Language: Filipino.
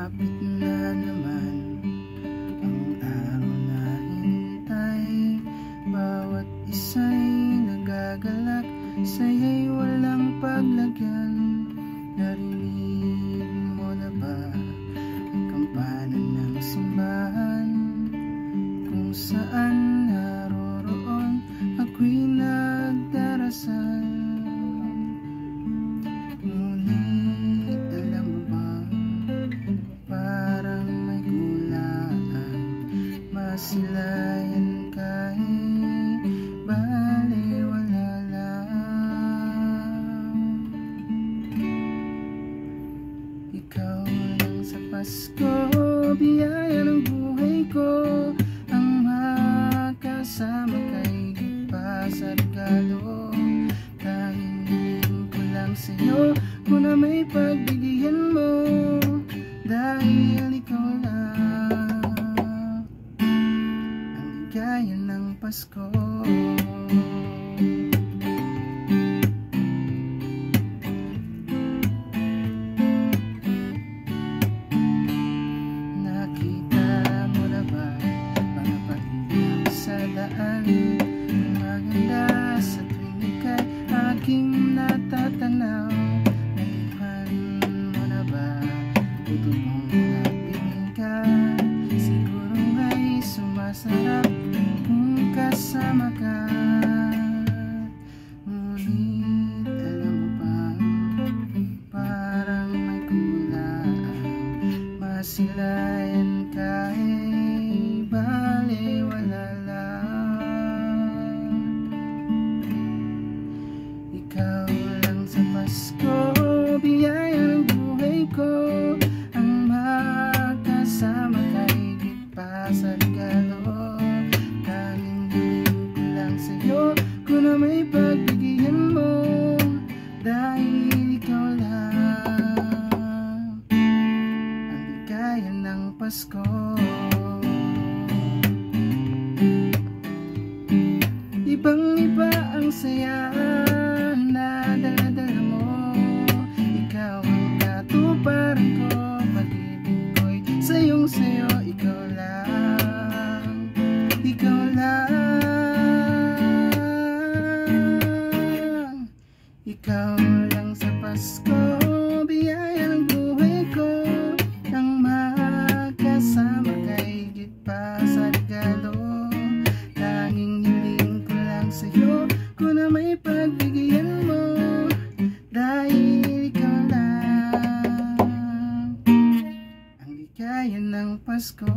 Malapit na naman ang araw na hintay. Bawat isa'y nagagalak, sa'yo'y walang paglagyan. Narinig mo na ba ang kampana ng simbahan, kung saan naroroon ako'y nagdarasal? Ngunit alam mo ba, parang may gulaan, masilayan kahit baliwala lang. Ikaw lang sa Pasko, biyaya ng buhay ko, ang makasama kay pa sa regalo. Tanging hiling ko lang sa'yo, kung na may pagbigyan mo, dahil ikaw lang ang ligaya ng Pasko. Nakita mo na ba mga pag-ibig sa daan, maganda sa tuwing ika'y aking natatanaw? Nalikhan mo na ba ito mong nagbibingka? Siguro nga'y sumasarap kung kasama ka. Ngunit alam mo ba, parang may kulaan, masilayan kahit baliwala lang. Ikaw lang sa Pasko, biyaya ng buhay ko, ang makasama kahit pa sa regalo. Tanging hiling ko lang sa'yo, kung na may pagbigyan mo, dahil ikaw lang ang ligaya ng Pasko. Ibang-iba ang saya na dala-dala mo, ikaw ang katuparan ko, pag-ibig ko'y sayong-sayo. Ikaw lang, ikaw lang, ikaw lang sa Pasko, biyaya ng buhay ko, ang makasama kahit pa sa regalo. Tanging hiling ko lang sa'yo, kung na may pagbigyan mo, dahil ikaw lang ang ligaya ng Pasko.